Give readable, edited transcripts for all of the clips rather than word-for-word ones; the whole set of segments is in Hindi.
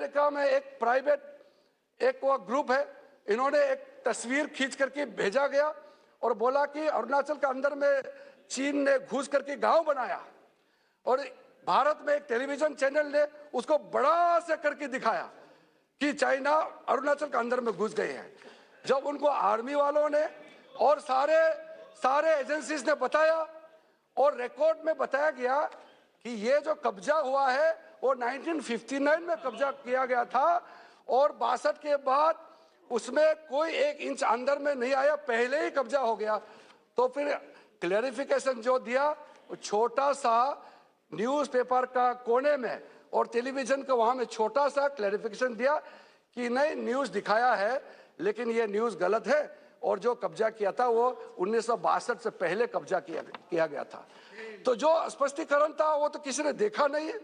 अमेरिका में एक प्राइवेट एक वो ग्रुप है, इन्होंने एक तस्वीर खींच करके भेजा गया और बोला कि अरुणाचल के अंदर में चीन ने घुस करके गांव बनाया, और भारत में एक टेलीविजन चैनल ने उसको बड़ा से करके दिखाया कि चाइना अरुणाचल के अंदर में घुस गए हैं। जब उनको आर्मी वालों ने और सारे एजेंसीज ने बताया और रिकॉर्ड में बताया गया कि ये जो कब्जा हुआ है वो 1959 में कब्जा किया गया था और 62 के बाद उसमें कोई 1 इंच अंदर में नहीं आया, पहले ही कब्जा हो गया। तो फिर क्लैरिफिकेशन जो दिया, छोटा सा न्यूज़पेपर का कोने में और टेलीविजन का वहां में छोटा सा क्लैरिफिकेशन दिया कि नहीं, न्यूज़ दिखाया है लेकिन ये न्यूज़ गलत है और जो कब्जा किया था वो 1962 से पहले कब्जा किया गया था। तो जो स्पष्टीकरण था वो तो किसी ने देखा नहीं है,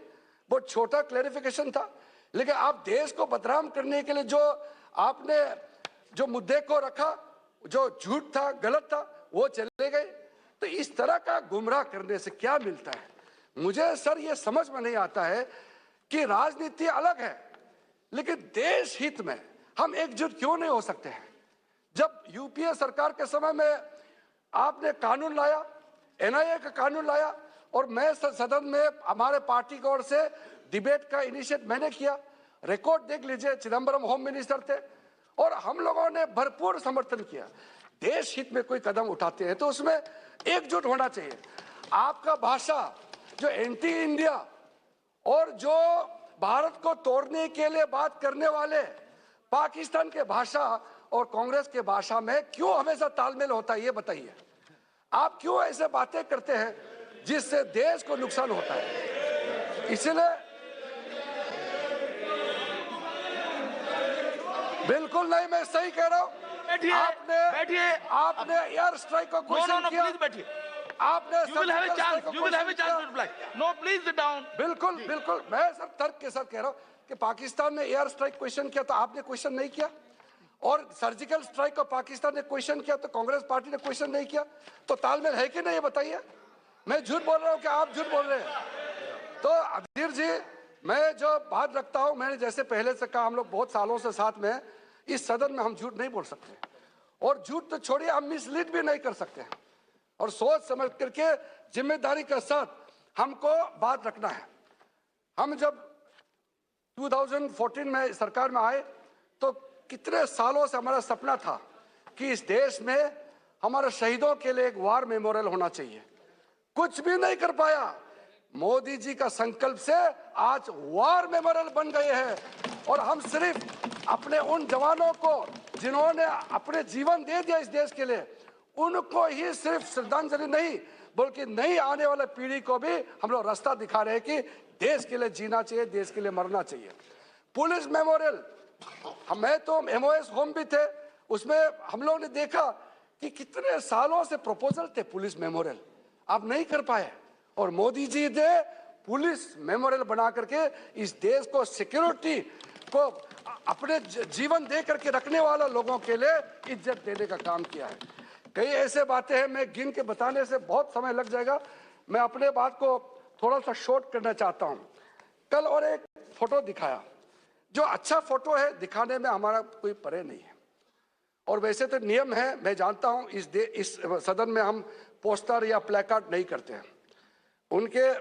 बहुत छोटा क्लैरिफिकेशन था। लेकिन आप देश को बदनाम करने के लिए जो आपने जो मुद्दे को रखा, जो झूठ था, गलत था, वो चले गए। तो इस तरह का गुमराह करने से क्या मिलता है? मुझे सर ये समझ में नहीं आता है कि राजनीति अलग है लेकिन देश हित में हम एकजुट क्यों नहीं हो सकते हैं? जब यूपीए सरकार के समय में आपने कानून लाया, एनआईए का कानून लाया, और मैं सदन में हमारे पार्टी की ओर से डिबेट का इनिशिएट मैंने किया। रिकॉर्ड देख लीजिए, चिदंबरम होम मिनिस्टर थे और हम लोगों ने भरपूर समर्थन किया। देश हित में कोई कदम उठाते हैं तो उसमें एकजुट होना चाहिए। आपका भाषा जो एंटी इंडिया और जो भारत को तोड़ने के लिए बात करने वाले पाकिस्तान के भाषा और कांग्रेस के भाषा में क्यों हमेशा तालमेल होता है, ये बताइए। आप क्यों ऐसे बातें करते हैं जिससे देश को नुकसान होता है? इसलिए बिल्कुल नहीं, मैं सही कह रहा हूं। आपने एयर स्ट्राइक को क्वेश्चन किया। बैठिए। आपने बिल्कुल मैं सर तर्क के साथ कह रहा हूं कि पाकिस्तान ने एयर स्ट्राइक क्वेश्चन किया तो आपने क्वेश्चन नहीं किया, और सर्जिकल स्ट्राइक को पाकिस्तान ने क्वेश्चन किया तो कांग्रेस पार्टी ने क्वेश्चन नहीं किया। तो तालमेल है कि नहीं, ये बताइए। मैं झूठ बोल रहा हूं कि आप झूठ बोल रहे हैं? तो अधीर जी, मैं जो बात रखता हूं, मैंने जैसे पहले से कहा, हम लोग बहुत सालों से साथ में, इस सदन में हम झूठ नहीं बोल सकते, और झूठ तो छोड़िए हम मिसलीड भी नहीं कर सकते, और सोच समझ करके जिम्मेदारी के साथ हमको बात रखना है। हम जब 2014 में सरकार में आए तो कितने सालों से हमारा सपना था कि इस देश में हमारे शहीदों के लिए एक वार मेमोरियल होना चाहिए। कुछ भी नहीं कर पाया। मोदी जी का संकल्प से आज वार मेमोरियल बन गए हैं, और हम सिर्फ अपने उन जवानों को जिन्होंने अपने जीवन दे दिया इस देश के लिए, उनको ही सिर्फ श्रद्धांजलि नहीं बल्कि नई आने वाले पीढ़ी को भी हम लोग रास्ता दिखा रहे हैं कि देश के लिए जीना चाहिए, देश के लिए मरना चाहिए। पुलिस मेमोरियल, मैं तो एमओएस होम भी थे, उसमें हम लोग ने देखा कि कितने सालों से प्रपोजल थे पुलिस मेमोरियल, आप नहीं कर पाए, और मोदी जी ने पुलिस मेमोरियल बना करके इस देश को सिक्योरिटी को अपने जीवन दे करके रखने वाले लोगों के लिए इज्जत देने का काम किया है। कई ऐसे बातें हैं, मैं गिन के बताने से बहुत समय लग जाएगा, मैं अपने बात को थोड़ा सा शॉर्ट करना चाहता हूं। कल और एक फोटो दिखाया, जो अच्छा फोटो है दिखाने में हमारा कोई परे नहीं है, और वैसे तो नियम है, मैं जानता हूं इस सदन में हम पोस्टर या प्लेकार्ड नहीं करते हैं। उनके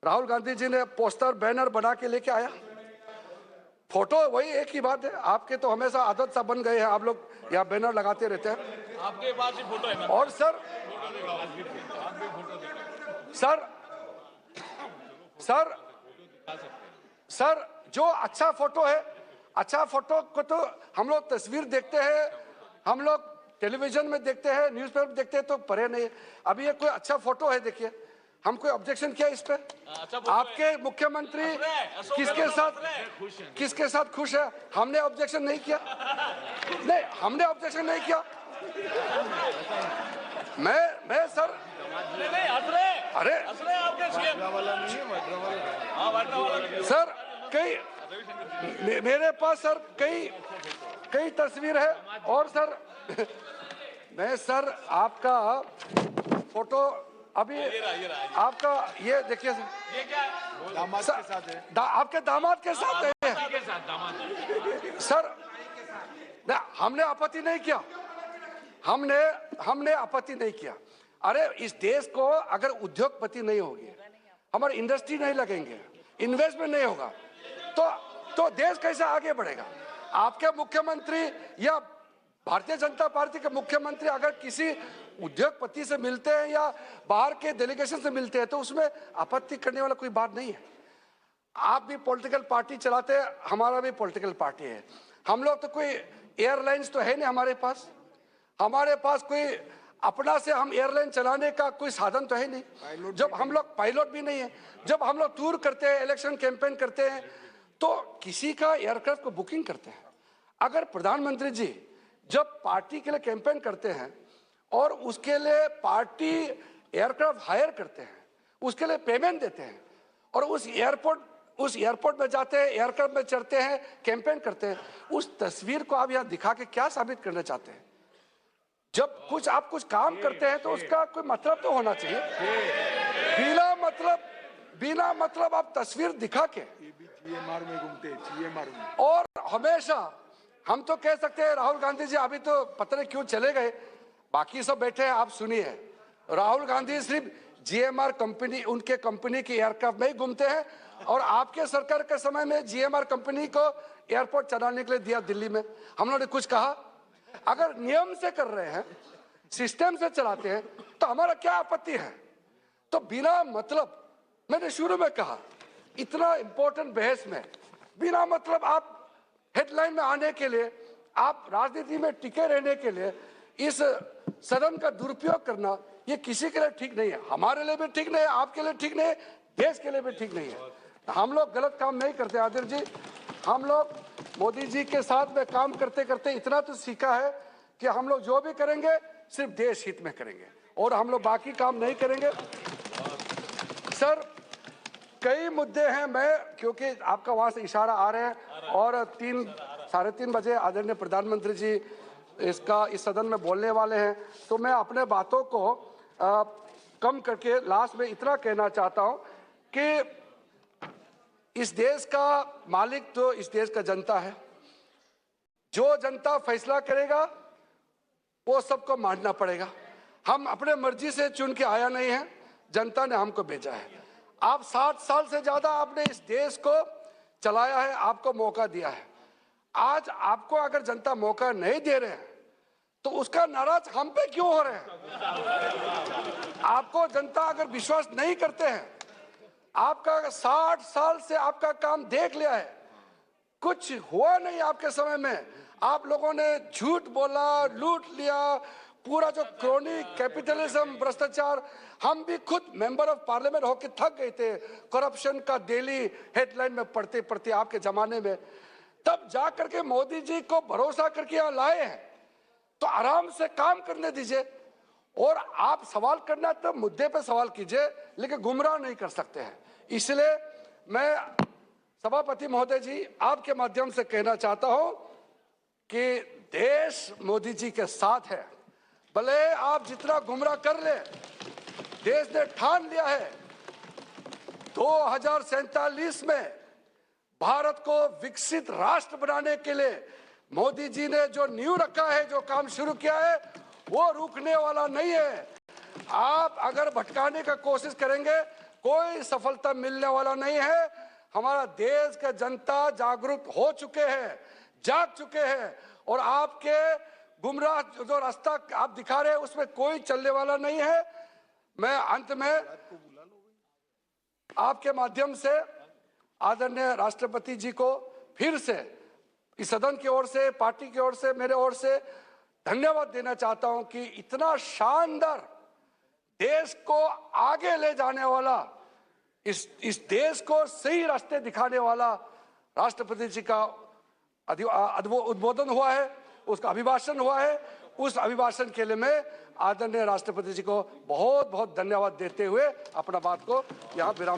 राहुल गांधी जी ने पोस्टर बैनर बना के लेके आया, फोटो वही एक ही बात है। आपके तो हमेशा आदत सा बन गए हैं, आप लोग यहाँ बैनर लगाते रहते हैं। आपके पास ही फोटो है। और सर जो अच्छा फोटो है, अच्छा फोटो को तो हम लोग तस्वीर देखते हैं, हम लोग टेलीविजन में देखते हैं, न्यूज़पेपर देखते हैं, तो परे नहीं। अभी ये कोई अच्छा फोटो है, देखिए, हम कोई ऑब्जेक्शन किया इस पे? आपके मुख्यमंत्री किसके साथ खुश है? हमने ऑब्जेक्शन नहीं किया, नहीं हमने ऑब्जेक्शन नहीं किया। मैं सर अरे सर मेरे पास सर कई तस्वीर है, और सर मैं सर आपका फोटो अभी आपका ये देखिए दामाद के साथ है। आपके दामाद के साथ है सर। हमने आपत्ति नहीं किया, हमने आपत्ति नहीं किया। अरे इस देश को अगर उद्योगपति नहीं होगी, हमारी इंडस्ट्री नहीं लगेंगे, इन्वेस्टमेंट नहीं होगा, तो देश कैसे आगे बढ़ेगा? आपके मुख्यमंत्री या भारतीय जनता पार्टी के मुख्यमंत्री अगर किसी उद्योगपति से मिलते हैं या बाहर के डेलीगेशन से मिलते हैं तो उसमें आपत्ति करने वाला कोई बात नहीं है। आप भी पॉलिटिकल पार्टी चलाते हैं, हमारा भी पॉलिटिकल पार्टी है। हम लोग तो कोई एयरलाइंस तो है नहीं हमारे पास कोई अपना से हम एयरलाइन चलाने का कोई साधन तो है नहीं। जब हम लोग पायलट भी नहीं है, जब हम लोग टूर करते हैं, इलेक्शन कैंपेन करते हैं तो किसी का एयरक्राफ्ट को बुकिंग करते हैं। अगर प्रधानमंत्री जी जब पार्टी के लिए कैंपेन करते हैं और उसके लिए पार्टी एयरक्राफ्ट हायर करते हैं, उसके लिए पेमेंट देते हैं और उस एयरपोर्ट में जाते हैं, एयरक्राफ्ट में चढ़ते हैं, कैंपेन करते हैं, उस तस्वीर को आप यहाँ दिखा के क्या साबित करना चाहते हैं? जब आप कुछ काम करते हैं तो उसका कोई मतलब तो होना चाहिए। बिना मतलब आप तस्वीर दिखा के GMR में घूमते हैं, GMR में। और हमेशा हम तो कह सकते हैं राहुल गांधी जी अभी तो पता नहीं क्यों चले गए, बाकी सब बैठे हैं, आप सुनिए। राहुल गांधी सिर्फ GMR कंपनी, उनके कंपनी की एयरक्राफ्ट में ही घूमते हैं और आपके सरकार के समय में GMR कंपनी को एयरपोर्ट चलाने के लिए दिया दिल्ली में। हम लोगों ने कुछ कहा? अगर नियम से कर रहे हैं, सिस्टम से चलाते हैं तो हमारा क्या आपत्ति है? तो बिना मतलब, मैंने शुरू में कहा, इतना इंपॉर्टेंट बहस में बिना मतलब आप हेडलाइन में आने के लिए, आप राजनीति में टिके रहने के लिए इस सदन का दुरुपयोग करना, ये किसी के लिए ठीक नहीं है। हमारे लिए भी ठीक नहीं है, आपके लिए ठीक नहीं है, देश के लिए भी ठीक नहीं है। हम लोग गलत काम नहीं करते आदिर जी। हम लोग मोदी जी के साथ में काम करते करते इतना तो सीखा है कि हम लोग जो भी करेंगे सिर्फ देश हित में करेंगे और हम लोग बाकी काम नहीं करेंगे। सर कई मुद्दे हैं, मैं क्योंकि आपका वहां से इशारा आ रहे हैं और 3-3:30 बजे आदरणीय प्रधानमंत्री जी इस सदन में बोलने वाले हैं, तो मैं अपने बातों को कम करके लास्ट में इतना कहना चाहता हूं कि इस देश का मालिक तो इस देश का जनता है। जो जनता फैसला करेगा वो सबको मानना पड़ेगा। हम अपने मर्जी से चुन के आया नहीं है, जनता ने हमको भेजा है। आप 60 साल से ज्यादा आपने इस देश को चलाया है, आपको मौका दिया है। आज आपको अगर जनता मौका नहीं दे रहे हैं तो उसका नाराज हम पे क्यों हो रहे हैं? आपको जनता अगर विश्वास नहीं करते हैं, आपका 60 साल से आपका काम देख लिया है, कुछ हुआ नहीं आपके समय में। आप लोगों ने झूठ बोला, लूट लिया, पूरा जो क्रोनी कैपिटलिज्म, भ्रष्टाचार, हम भी खुद मेंबर ऑफ पार्लियामेंट होकर थक गए थे करप्शन का डेली हेडलाइन में पढ़ते पढ़ते आपके जमाने में। तब जा करके मोदी जी को भरोसा करके यहाँ लाए हैं, तो आराम से काम करने दीजिए और आप सवाल करना तो मुद्दे पे सवाल कीजिए, लेकिन गुमराह नहीं कर सकते हैं। इसलिए मैं सभापति महोदय जी आपके माध्यम से कहना चाहता हूं कि देश मोदी जी के साथ है। भले आप जितना गुमराह कर ले, देश ने ठान लिया है 2047 में भारत को विकसित राष्ट्र बनाने के लिए मोदी जी ने जो नींव रखा है, जो काम शुरू किया है, वो रुकने वाला नहीं है। आप अगर भटकाने का कोशिश करेंगे कोई सफलता मिलने वाला नहीं है। हमारा देश का जनता जागरूक हो चुके हैं, जाग चुके हैं और आपके गुमराह जो रास्ता आप दिखा रहे हैं उसमें कोई चलने वाला नहीं है। मैं अंत में आपके माध्यम से आदरणीय राष्ट्रपति जी को फिर से इस सदन की ओर से, पार्टी की ओर से, मेरे ओर से धन्यवाद देना चाहता हूं कि इतना शानदार देश को आगे ले जाने वाला, इस देश को सही रास्ते दिखाने वाला राष्ट्रपति जी का उद्बोधन हुआ है, उसका अभिभाषण हुआ है। उस अभिभाषण के लिए मैं आदरणीय राष्ट्रपति जी को बहुत बहुत धन्यवाद देते हुए अपना बात को यहाँ विराम